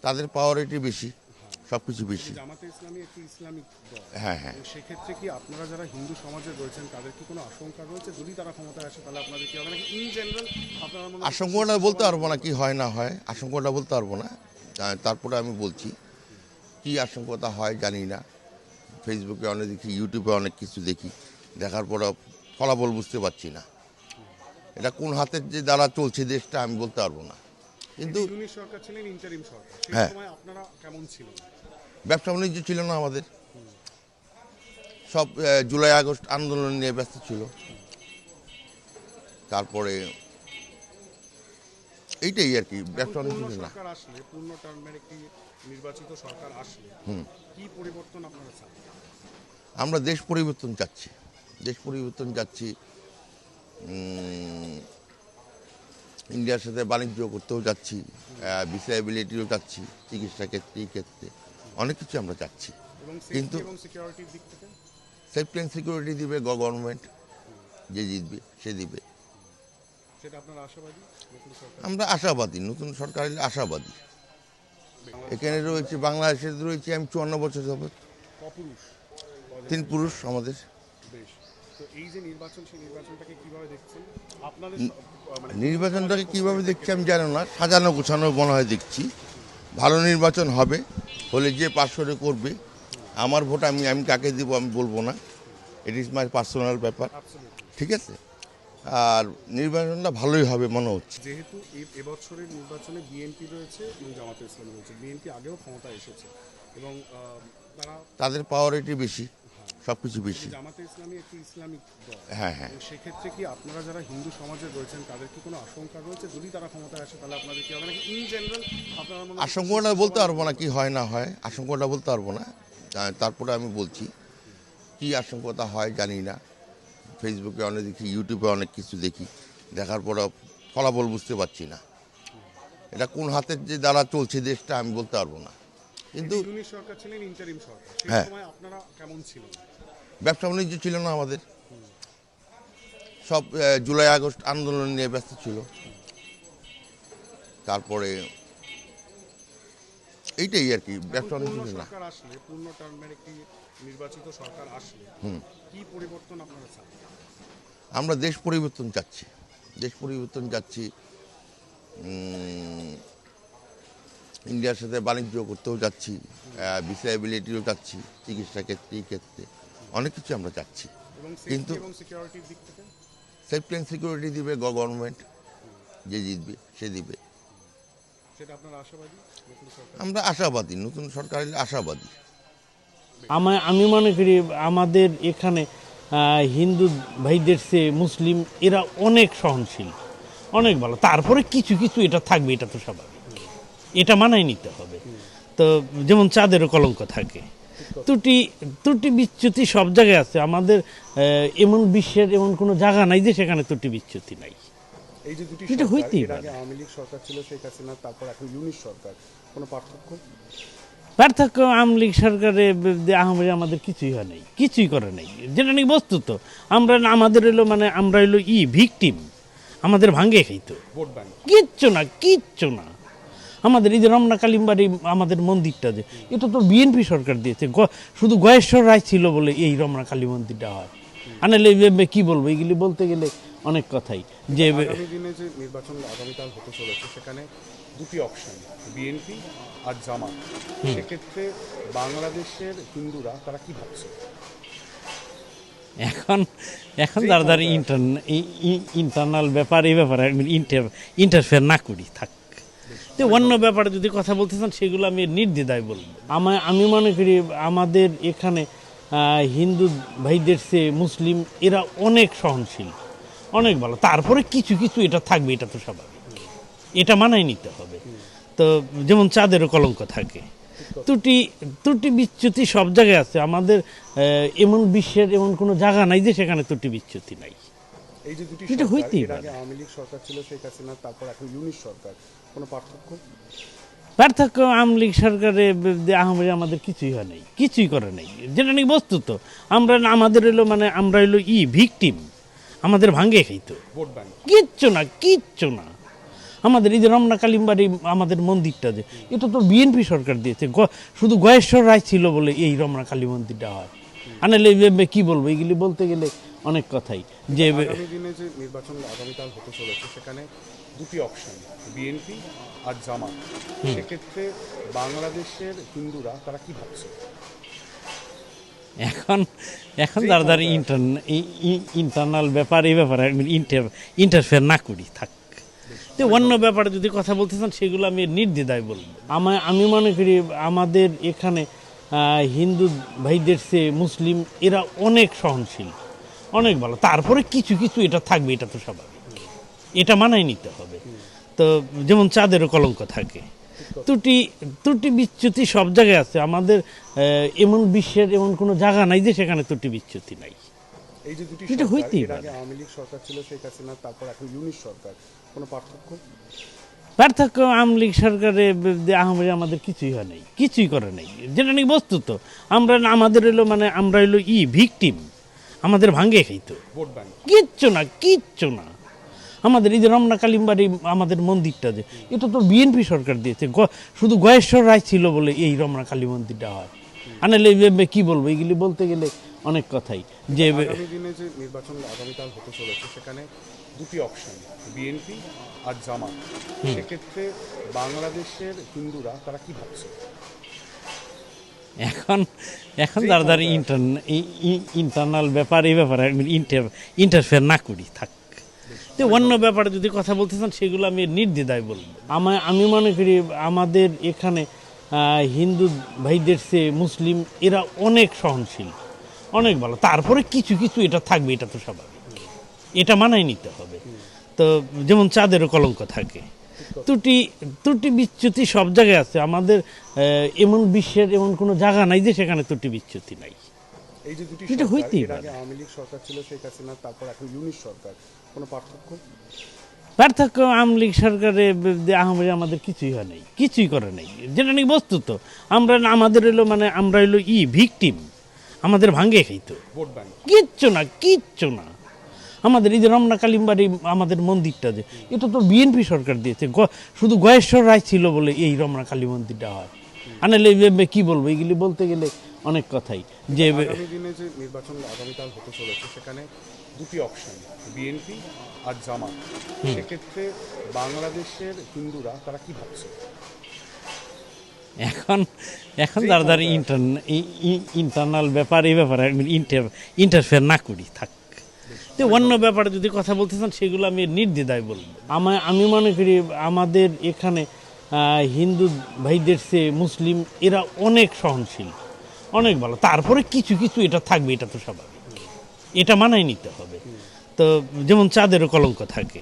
তাদের প্রায়োরিটি বেশি, সব কিছু বেশি। জামাতে ইসলামী একটি ইসলামিক দল। হ্যাঁ হ্যাঁ, সেক্ষেত্রে কি আপনারা যারা হিন্দু সমাজে রয়েছেন তাদের কি কোনো আশঙ্কা রয়েছে যদি তারা ক্ষমতায় আসে তাহলে আপনাদের কি হবে নাকি ইন জেনারেল আপনারা মনে হয় আশঙ্কাটা বলতে পারবো না, কি হয় না হয় আশঙ্কাটা বলতে পারবো না। তারপরে আমি বলছি কি আশঙ্কাটা হয় জানি না। ফেসবুকে অনেক দেখি, ইউটিউবে অনেক কিছু দেখি, দেখার পরে ফলাফল বুঝতে পারছি না। এটা কোন হাতের যে দ্বারা চলছে দেশটা আমি বলতে পারবো না। কিন্তু ইউনিট সরকার ছিলেন ইন্টারিম সরকার, সেই হ্যাঁ। সময় আপনারা কেমন ছিলেন? ব্যবসা বাণিজ্য ছিল না আমাদের, সব জুলাই আগস্ট আন্দোলন নিয়ে ব্যস্ত ছিল। তারপরে এইটাই আর কি, ব্যবসা বাণিজ্য পূর্ণ ছিল না। সরকার আসলে পূর্ণ টার্মের একটি নির্বাচিত সরকার আসলে কি পরিবর্তন আপনারা চান? আমরা দেশ পরিবর্তন চাচ্ছি, দেশ পরিবর্তন চাচ্ছি। ইন্ডিয়ার সাথে বাণিজ্য করতেও যাচ্ছি, ভিসাবিলিটিও চাচ্ছি, চিকিৎসা ক্ষেত্রে এই ক্ষেত্রে অনেক কিছু আমরা চাচ্ছি। এবং কিন্তু সেফটি এবং সিকিউরিটির দিক থেকে সেফটি অ্যান্ড সিকিউরিটি দিবে গভর্নমেন্ট, যে জিতবে সে দিবে। সেটা আপনারা আশাবাদী নতুন সরকার? আমরা আশাবাদী, নতুন সরকার এলে আশাবাদী। এখানে রয়েছে, বাংলাদেশে রয়েছে আমি 54 বছর যাবত, কপুরুষ 3 পুরুষ আমাদের। বেশ। তো এই যে নির্বাচন, সেই নির্বাচনটাকে কিভাবে দেখছেন আপনাদের? নির্বাচনটাকে কীভাবে দেখছি আমি জানি না, সাজানো গোছানো মনে হয় দেখছি। ভালো নির্বাচন হবে, হলে যে পাস করে করবে। আমার ভোট আমি আমি কাকে দিব আমি বলবো না, ইট ইজ মাই পার্সোনাল ব্যাপার, ঠিক আছে। আর নির্বাচনটা ভালোই হবে মনে হচ্ছে। যেহেতু এবছরের নির্বাচনে বিএনপি রয়েছে এবং জামাতে ইসলামী রয়েছে, বিএনপি আগেও ক্ষমতায় এসেছে এবং তাদের প্রায়োরিটি বেশি, সব কিছু বেশি। জামাতে ইসলামী একটি ইসলামিক দল। হ্যাঁ হ্যাঁ, সেক্ষেত্রে কি আপনারা যারা হিন্দু সমাজে রয়েছেন তাদের কি কোনো আশঙ্কা রয়েছে যদি তারা ক্ষমতায় আসে তাহলে আপনাদের কি হবে নাকি ইন জেনারেল আপনারা মনে হয় আশঙ্কাটা বলতে পারবো না, কি হয় না হয় আশঙ্কাটা বলতে পারবো না। তারপরে আমি বলছি কি আশঙ্কাটা হয় জানি না। ফেসবুকে অনেক দেখি, ইউটিউবে অনেক কিছু দেখি, দেখার পরে ফলাফল বুঝতে পারছি না। এটা কোন হাতের যে দ্বারা চলছে দেশটা আমি বলতে পারবো না। কিন্তু ইউনিট সরকার ছিলেন ইন্টারিম সরকার, সেই হ্যাঁ। সময় আপনারা কেমন ছিলেন? ব্যবসা বাণিজ্য ছিল না আমাদের, সব জুলাই আগস্ট আন্দোলন নিয়ে ব্যস্ত ছিল। তারপরে এইটাই আর কি, ব্যবসা বাণিজ্য পূর্ণ ছিল না। সরকার আসলে পূর্ণ টার্মের একটি নির্বাচিত সরকার আসলে কি পরিবর্তন আপনারা চান? আমরা দেশ পরিবর্তন চাচ্ছি, দেশ পরিবর্তন চাচ্ছি। ইন্ডিয়ার সাথে বাণিজ্য করতেও যাচ্ছি, ভিসাবিলিটিও চাচ্ছি, চিকিৎসা ক্ষেত্রে এই ক্ষেত্রে অনেক কিছু আমরা চাচ্ছি। এবং কিন্তু সেফটি এবং সিকিউরিটির দিক থেকে সেফটি অ্যান্ড সিকিউরিটি দিবে গভর্নমেন্ট, যে জিতবে সে দিবে। সেটা আপনারা আশাবাদী নতুন সরকার? আমরা আশাবাদী, নতুন সরকার এলে আশাবাদী। আমি মনে করি আমাদের এখানে হিন্দু ভাইদের চেয়ে মুসলিম এরা অনেক সহনশীল, অনেক ভালো। তারপরে কিছু কিছু এটা থাকবে, এটা তো স্বাভাবিক, এটা মানায় নিতে হবে। তো যেমন চাঁদেরও কলঙ্ক থাকে, ত্রুটি বিচ্যুতি সব জায়গায় আছে। আমাদের এমন বিশ্বের এমন কোনো জায়গা নাই যে সেখানে ত্রুটি বিচ্যুতি নাই। এই যে দুটি এটা সরকার, হইতেই এর পারে। আগে আওয়ামী লীগ সরকার ছিল শেখ হাসিনা, তারপর এখন ইউনিট সরকার, কোনো পার্থক্য? আওয়ামী লীগ সরকারে আহমেদ আমাদের কিছুই হয় নাই, কিছুই করে নাই, যেটা নাকি বস্তুত। আমাদের এলো মানে আমরা এলো ভিকটিম, আমাদের ভাঙ্গে খাইতো, ভোট ব্যাংক। কিচ্ছু না। আমাদের এই যে রমনা কালিমবাড়ি আমাদের মন্দিরটা, যে এটা তো বিএনপি সরকার দিয়েছে, শুধু গয়েশ্বর রায় ছিল বলে এই রমনা কালী মন্দিরটা হয়। আনালে কি বলবো, এগুলি বলতে গেলে অনেক কথাই। যে আগামী দিনে যে নির্বাচন আগামীকাল হতে চলেছে সেখানে দুটি অপশন, বিএনপি আর জামাত, সেক্ষেত্রে বাংলাদেশের হিন্দুরা তারা কি ভাবছে? এখন যারা ইন্টারনাল ব্যাপার, এই ব্যাপারে আমি ইন্টারফেয়ার না করি, থাক। তো অন্য ব্যাপারে যদি কথা বলতে চান সেগুলো আমি নির্দ্বিধায় বলবো। আমি মনে করি আমাদের এখানে হিন্দু ভাইদের চেয়ে মুসলিম এরা অনেক সহনশীল, অনেক ভালো। তারপরে কিছু কিছু এটা থাকবে, এটা তো স্বাভাবিক, এটা মানায় নিতে হবে। তো যেমন চাঁদেরও কলঙ্ক থাকে, ত্রুটি বিচ্যুতি সব জায়গায় আছে। আমাদের এমন বিশ্বের এমন কোনো জায়গা নাই যে সেখানে ত্রুটি বিচ্যুতি নাই। এই যে দুটি এটা সরকার, হইতেই এর পারে। আগে আওয়ামী লীগ সরকার ছিল শেখ হাসিনা, তারপর এখন ইউনিট সরকার, কোনো পার্থক্য? আওয়ামী লীগ সরকারে আহমেদ আমাদের কিছুই হয় নাই, কিছুই করে নাই, যেটা নাকি বস্তুত। আমাদের এলো মানে আমরা এলো ভিকটিম, আমাদের ভাঙ্গে খাইতো, ভোট ব্যাংক। কিচ্ছু না। আমাদের এই যে রমনা কালিমবাড়ি আমাদের মন্দিরটা যে এটা তো বিএনপি সরকার দিয়েছে, শুধু গয়েশ্বর রায় ছিল বলে এই রমনা কালী মন্দিরটা হয়। আনালে কি বলবো, এগুলি বলতে গেলে অনেক কথাই যে আগামী দিনে যে নির্বাচন আগামীকাল হতে চলেছে সেখানে দুটি অপশন, বিএনপি আর জামাত, সেক্ষেত্রে বাংলাদেশের হিন্দুরা তারা কি ভাবছে? এখন এখন যারা ইন্টারনাল ব্যাপার এই ব্যাপারে আমি ইন্টারফেয়ার না করি থাক। তো অন্য ব্যাপারে যদি কথা বলতে চান সেগুলো আমি নির্দ্বিধায় বলবো। আমি মনে করি আমাদের এখানে হিন্দু ভাইদের চেয়ে মুসলিম এরা অনেক সহনশীল, অনেক ভালো। তারপরে কিছু কিছু এটা থাকবে, এটা তো স্বাভাবিক, এটা মানায় নিতে হবে। তো যেমন চাঁদেরও কলঙ্ক থাকে, ত্রুটি বিচ্যুতি সব জায়গায় আছে। আমাদের এমন বিশ্বের এমন কোনো জায়গা নাই যে সেখানে ত্রুটি বিচ্যুতি নাই। এই যে দুটি এটা সরকার, হইতেই এর পারে। আগে আওয়ামী লীগ সরকার ছিল শেখ হাসিনা, তারপর এখন ইউনিট সরকার, কোনো পার্থক্য? আওয়ামী লীগ সরকারে আহমেদ আমাদের কিছুই হয় নাই, কিছুই করে নাই, যেটা নাকি বস্তুত। আমাদের হলো মানে আমরা হলো ভিকটিম, আমাদের ভাঙ্গে খাইতো, ভোট ব্যাংক। কিচ্ছু না। আমাদের এই যে রমনা কালিমবাড়ি আমাদের মন্দিরটা যে এটা তো বিএনপি সরকার দিয়েছে, শুধু গয়েশ্বর রায় ছিল বলে এই রমনা কালী মন্দিরটা হয়। আনালে কি বলবো, এগুলি বলতে গেলে অনেক কথাই যে আগামী দিনে যে নির্বাচন আগামীকাল হতে চলেছে সেখানে দুটি অপশন, বিএনপি আর জামাত, সেক্ষেত্রে বাংলাদেশের হিন্দুরা তারা কি ভাবছে? এখন যারা ইন্টারনাল ব্যাপার এই ব্যাপারে আমি ইন্টারফেয়ার না করি থাক। তো অন্য ব্যাপারে যদি কথা বলতে চান সেগুলো আমি নির্দ্বিধায় বলবো। আমি মনে করি আমাদের এখানে হিন্দু ভাইদের চেয়ে মুসলিম এরা অনেক সহনশীল, অনেক ভালো। তারপরে কিছু কিছু এটা থাকবে, এটা তো স্বাভাবিক, এটা মানায় নিতে হবে। তো যেমন চাঁদেরও কলঙ্ক থাকে, ত্রুটি বিচ্যুতি সব জায়গায় আছে। আমাদের এমন বিশ্বের এমন কোনো জায়গা নাই যে সেখানে ত্রুটি বিচ্যুতি নাই। এই যে দুটি এটা সরকার, হইতেই এর পারে। আগে আওয়ামী লীগ সরকার ছিল শেখ হাসিনা, তারপর এখন ইউনিট সরকার, কোনো পার্থক্য? আওয়ামী লীগ সরকারে আহমেদ আমাদের কিছুই হয় নাই, কিছুই করে নাই, যেটা নাকি বস্তুত। আমাদের হলো মানে আমরা হলো ভিকটিম, আমাদের ভাঙ্গে খাইতো, ভোট ব্যাংক। কিচ্ছু না। আমাদের এই যে রমনা কালিমবাড়ি আমাদের মন্দিরটা যে এটা তো বিএনপি সরকার দিয়েছে, শুধু গয়েশ্বর রায় ছিল বলে এই রমনা কালী মন্দিরটা হয়। আনালে কি বলবো, এগুলি বলতে গেলে অনেক কথাই যে আগামী দিনে যে নির্বাচন আগামীকাল হতে চলেছে সেখানে দুটি অপশন, বিএনপি আর জামাত, সেক্ষেত্রে বাংলাদেশের হিন্দুরা তারা কি ভাবছে? এখন যারা ইন্টারনাল ব্যাপার এই ব্যাপারে আমি ইন্টারফেয়ার না করি থাক। তো অন্য ব্যাপারে যদি কথা বলতে চান সেগুলো আমি নির্দ্বিধায় বলবো। আমি মনে করি আমাদের এখানে হিন্দু ভাইদের চেয়ে মুসলিম এরা অনেক সহনশীল, অনেক ভালো। তারপরে কিছু কিছু এটা থাকবে, এটা তো স্বাভাবিক, এটা মানায় নিতে হবে। তো যেমন চাঁদেরও কলঙ্ক থাকে,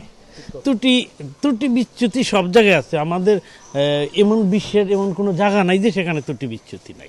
ত্রুটি বিচ্যুতি সব জায়গায় আছে। আমাদের এমন বিশ্বের এমন কোনো জায়গা নাই যে সেখানে ত্রুটি বিচ্যুতি নাই।